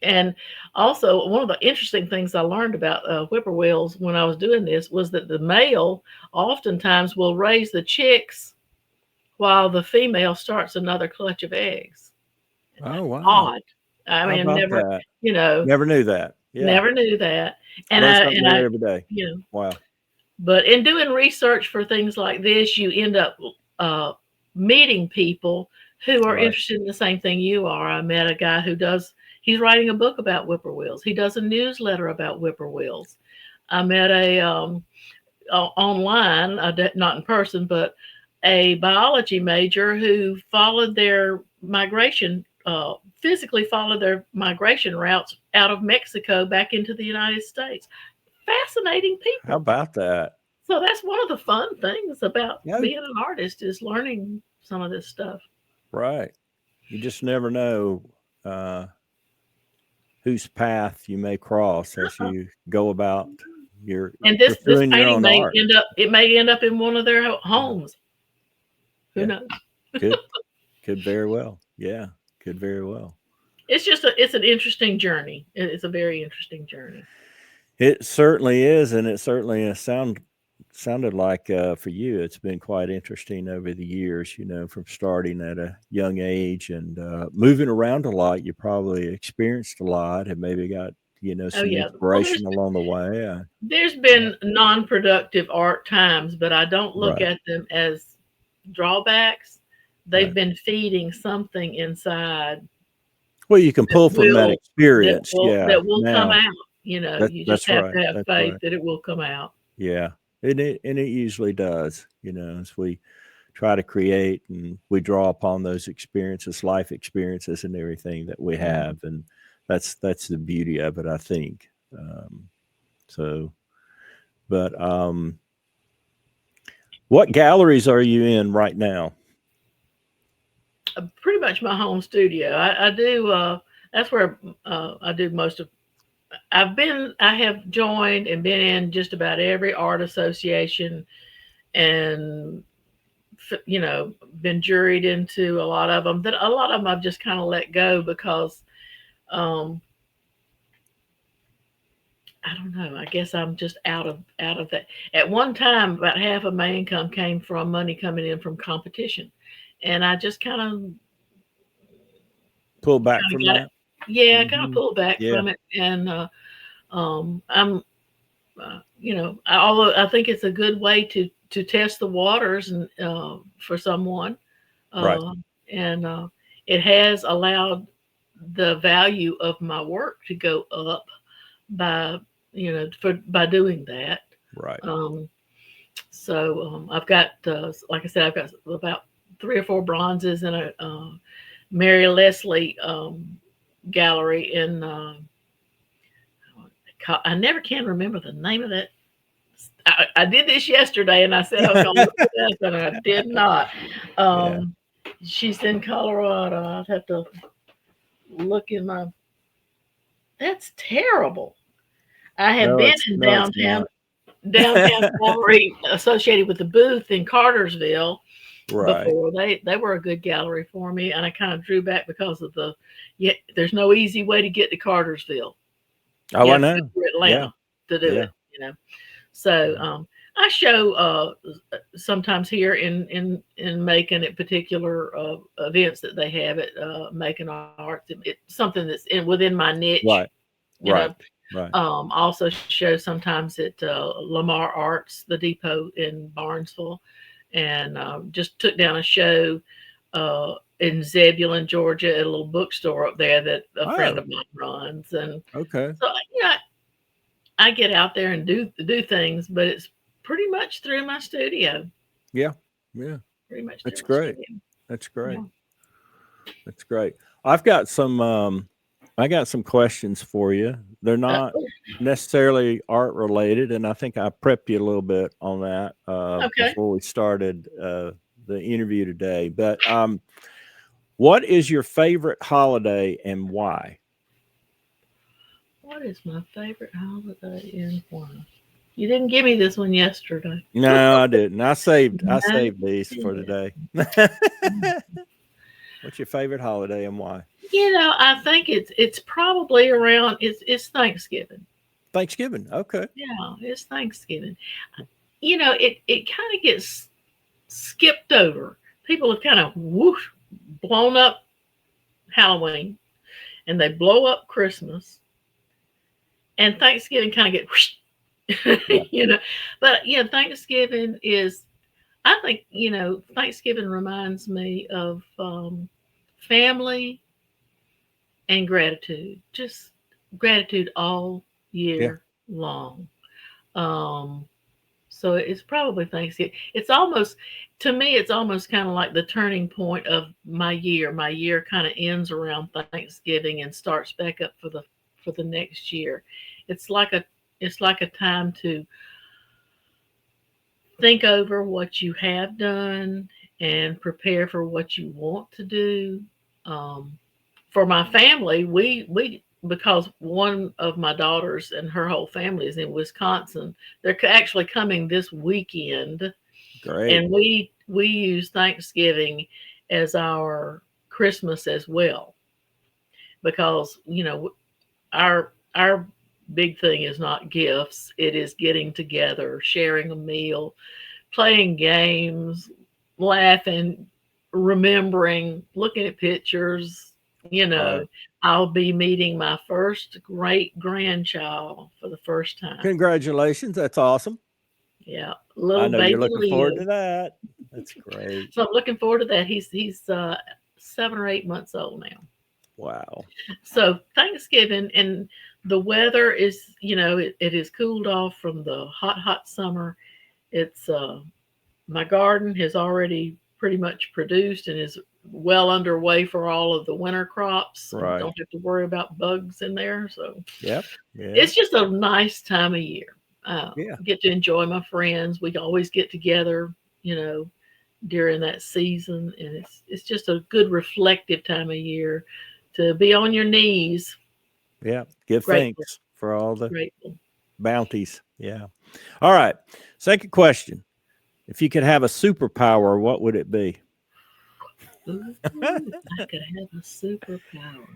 And also, one of the interesting things I learned about whippoorwills when I was doing this was that the male oftentimes will raise the chicks while the female starts another clutch of eggs. Oh, wow. Odd. I How mean, about never, that? you know, Never knew that. Yeah. never knew that. And Learn I, something and new I, every day. you know, Wow. but in doing research for things like this, you end up uh, meeting people who are Right. interested in the same thing you are. I met a guy who does, he's writing a book about whippoorwills. He does a newsletter about whippoorwills. I met online, not in person, but a biology major who followed their migration, physically followed their migration routes out of Mexico back into the United States. Fascinating How people. about that? So that's one of the fun things about Yeah. being an artist is learning some of this stuff. Right. You just never know uh, whose path you may cross as Uh-uh. you go about your And this pursuing your painting own may art. end up in one of their Yeah. homes. Who Yeah. knows? Could very well. Yeah. Could very well. It's an interesting journey. It's a very interesting journey. It certainly is, and it certainly sounded like for you, it's been quite interesting over the years. From starting at a young age and moving around a lot, you probably experienced a lot, and maybe got Oh some yeah. Well, inspiration along the way. there's Yeah. been non-productive art times, but I don't look Right, at them as drawbacks. They've right. been feeding something inside Well, you can that pull from that will experience. Yeah. that will come Now out. You just that's have right. to have That's faith right. that it will come out. Yeah. And it usually does. As we try to create and we draw upon those experiences, life experiences and everything that we Mhm. have. And that's the beauty of it, I think. So, but what galleries are you in right now? Pretty much my home studio. I do. That's where I do most of. I have joined and been in just about every art association, and been juried into a lot of them. That a lot of them I've just kind of let go because um, I don't know. I guess I'm just out of that. At one time, about half of my income came from money coming in from competition, and I just Pull back kind of from got it. that? Yeah, kind of Hmm. pulled back Yeah. from it, and I'm although I think it's a good way to test the waters and for someone, Right. uh, and it has allowed the value of my work to go up by by doing that. Right. Um, so I've got, like I said, I've got about 3 or 4 bronzes and a Mary Leslie gallery in. I never can remember the name of that. I did this yesterday, and I said I was going to look it up, and I did not. Yeah. Um, she's in Colorado. I'd have to look in my. That's terrible. I have been in No, it's not. downtown gallery associated with the booth in Cartersville Right. before. They were a good gallery for me, and I kind of drew back because of the. Yeah, there's no easy way to get to Cartersville. Oh, You I have to go know. through Yeah. Atlanta to do Yeah. it. So Yeah. I show sometimes here in Macon at particular events that they have at Macon Arts. It's something that's within my niche. Right. You know, Right. Right. also show sometimes at Lamar Arts, the depot in Barnesville, and just took down a show in Zebulon, Georgia, at a little bookstore up there that a friend Oh, of mine runs. And okay. so, I get out there and do things, but it's pretty much through my studio. Yeah. Yeah. Pretty much through That's my great. studio. That's great. Yeah. That's great. I've got some I got some questions for you. They're not Oh, necessarily art related, and I think I prepped you a little bit on that okay. before we started the interview today. But what is your favorite holiday and why? What is my favorite holiday and why? You didn't give me this one yesterday. No, I didn't. I saved No, these for you today. What's your favorite holiday and why? I think it's probably around it's Thanksgiving. Thanksgiving. Okay. Yeah, it's Thanksgiving. It kind of gets skipped over. People have kind of whoosh blown up Halloween and they blow up Christmas and Thanksgiving kind of get whoosh, Yeah. But Thanksgiving is I think Thanksgiving reminds me of family and gratitude, just gratitude all Yeah. year long. Um, so it's probably Thanksgiving. It's almost, to me, it's almost kind of like the turning point of my year. My year kind of ends around Thanksgiving and starts back up for the next year. It's like a it's like a time to think over what you have done and prepare for what you want to do. Um, for my family, we because one of my daughters and her whole family is in Wisconsin. They're actually coming this weekend, Great. and we use Thanksgiving as our Christmas as well because our big thing is not gifts; it is getting together, sharing a meal, playing games, laughing, remembering, looking at pictures. You know, Right. I'll be meeting my first great grandchild for the first time. Congratulations. That's awesome. Yeah, I little know you're baby looking forward Leo. to that. That's great. So I'm looking forward to that. He's 7 or 8 months old now. Wow. So Thanksgiving and the weather is, it is cooled off from the hot summer. It's My garden has already pretty much produced and is well underway for all of the winter crops. I Right. don't have to worry about bugs in there. So Yep. Yeah. it's just a nice time of year. Yeah. Get to enjoy my friends. We always get together, you know, during that season, and it's just a good reflective time of year to be on your knees, Yeah. Give grateful, thanks for all the grateful. bounties. Yeah. All right. Second question. If you could have a superpower, what would it be? Ooh, if I could have a superpower.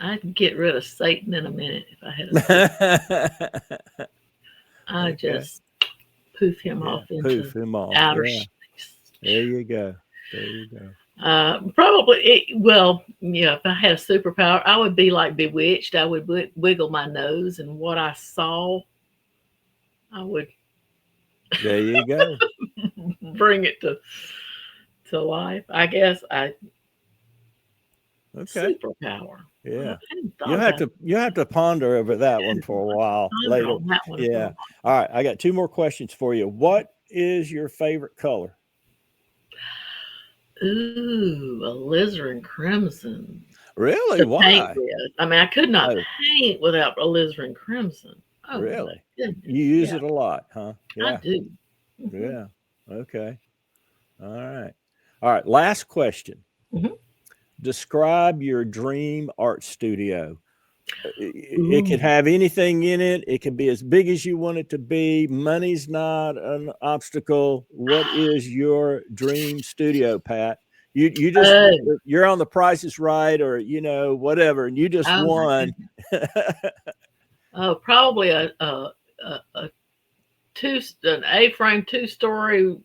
I'd get rid of Satan in a minute if I had a super. I Okay. just poof him Yeah. off into Poof him off. outer Yeah. space. There you go. There you go. Probably, well, yeah, if I had a superpower, I would be like bewitched. I would wiggle my nose, and what I saw, I would There you go. bring it to life. I guess I Okay. superpower. I Yeah. hadn't thought about You have to ponder over that one for a while ponder later. on that one for a Yeah. All right. I got two more questions for you. What is your favorite color? while. Ooh, alizarin crimson Really? to paint Why? with. I mean, I could not Oh, paint without alizarin crimson. Oh my really? goodness, You use yeah, it a lot, huh? I Yeah. do. Hmm. Yeah. Okay. All right. All right. Last question. Hmm. Describe your dream art studio. It could Ooh. have anything in it. It can be as big as you want it to be. Money's not an obstacle. What is your dream studio, Pat? You just Oh, you're on the Price is Right, or whatever, and you just oh my won. goodness. Oh, probably a an A-frame 2-story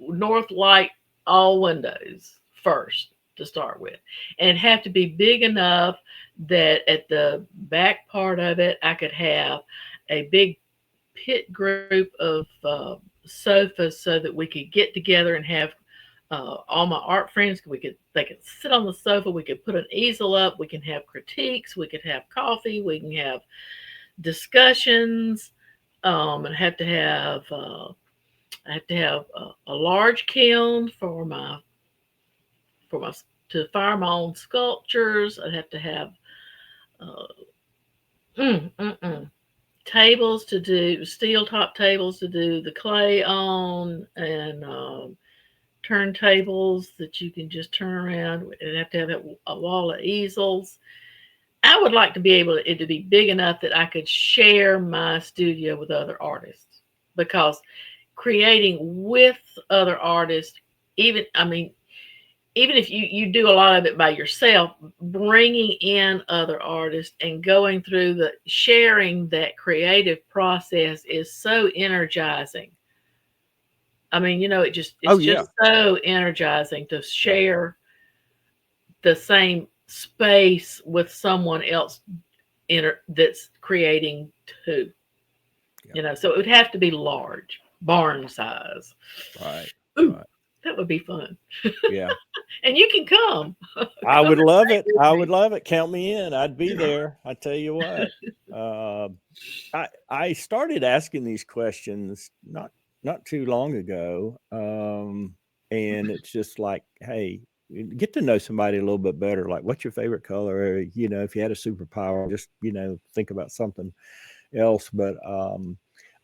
north light all windows first to start with, and have to be big enough that at the back part of it I could have a big pit group of sofas so that we could get together and have all my art friends. They could sit on the sofa. We could put an easel up. We can have critiques. We could have coffee. We can have discussions. And I have to have a large kiln for my to fire my own sculptures. I'd have to have uh, mm, mm, mm, tables to do steel top tables to do the clay on, and turntables that you can just turn around. I'd have to have a wall of easels. I would like to be able it to be big enough that I could share my studio with other artists, because creating with other artists even, I mean, even if you do a lot of it by yourself, bringing in other artists and going through the sharing that creative process is so energizing. I mean, you know, it's Oh yeah. just so energizing to share the same space with someone else that's creating too. Yeah. You know, so it would have to be large, barn size. Right. Ooh, Right. that would be fun. Yeah. And you can come. I Come would and love paint it. with I would me. love it. Count me in. I'd be there. I tell you what. I started asking these questions not too long ago, and it's just like, hey, get to know somebody a little bit better. Like, what's your favorite color? Or, you know, if you had a superpower, just think about something else. But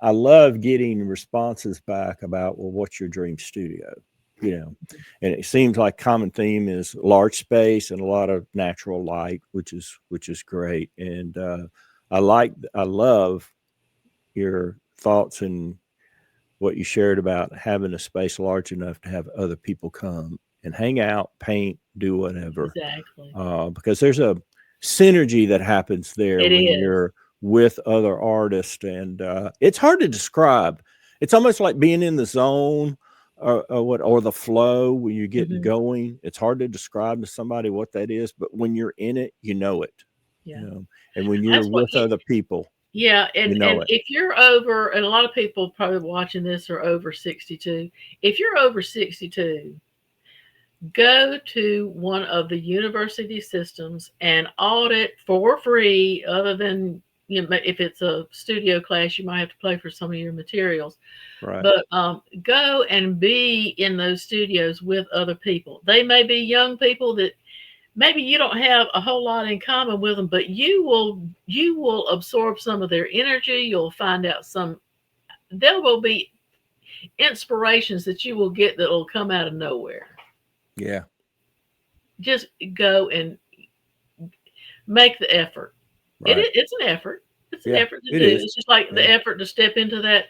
I love getting responses back about, well, what's your dream studio? You know, and it seems like common theme is large space and a lot of natural light, which is great. And I love your thoughts and what you shared about having a space large enough to have other people come and hang out, paint, do whatever. Exactly. Because there's a synergy that happens there It when is. you're with other artists, and it's hard to describe. It's almost like being in the zone or the flow when you get Mhm. going. It's hard to describe to somebody what that is, but when you're in it, you know it. Yeah. You know, and when you're That's what with other people, yeah, you and know it. if you're over, and a lot of people probably watching this are over 62. If you're over 62, go to one of the university systems and audit for free, other than, you know, if it's a studio class, you might have to pay for some of your materials. Right. But go and be in those studios with other people. They may be young people that maybe you don't have a whole lot in common with them, but you will absorb some of their energy. You'll find out there will be inspirations that you will get that will come out of nowhere. Yeah. Just go and make the effort. Right. It's an effort. It's an Yeah. effort to It do. is. It's just like the Yeah. effort to step into that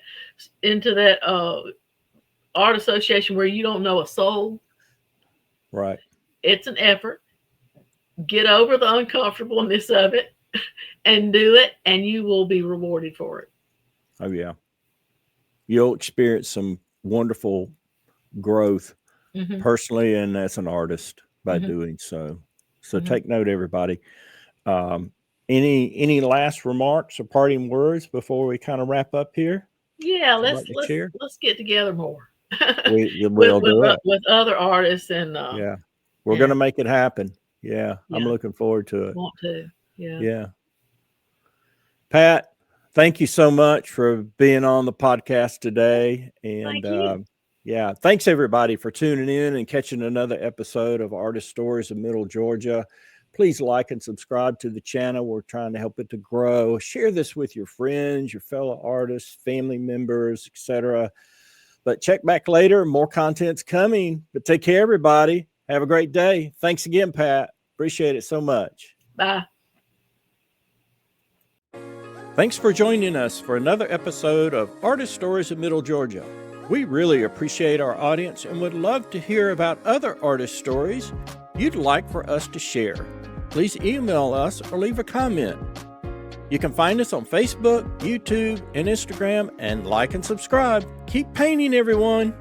art association where you don't know a soul. Right. It's an effort. Get over the uncomfortableness of it and do it, and you will be rewarded for it. Oh yeah. You'll experience some wonderful growth Hmm. personally and as an artist by Hmm. doing so. So Hmm. take note, everybody. Um, any last remarks or parting words before we kind of wrap up here? Yeah, You'd let's like to let's share? let's get together more with We'll with do uh, it. with other artists and Yeah. We're yeah, gonna make it happen. Yeah. I'm yeah, looking forward to it. want to. Yeah. Yeah. Pat, thank you so much for being on the podcast today. And Thank you. yeah, thanks everybody for tuning in and catching another episode of Artist Stories of Middle Georgia. Please like and subscribe to the channel. We're trying to help it to grow. Share this with your friends, your fellow artists, family members, etc. But check back later. More content's coming. But take care, everybody. Have a great day. Thanks again, Pat. Appreciate it so much. Bye. Thanks for joining us for another episode of Artist Stories of Middle Georgia. We really appreciate our audience and would love to hear about other artist stories you'd like for us to share. Please email us or leave a comment. You can find us on Facebook, YouTube, and Instagram, and like and subscribe. Keep painting, everyone.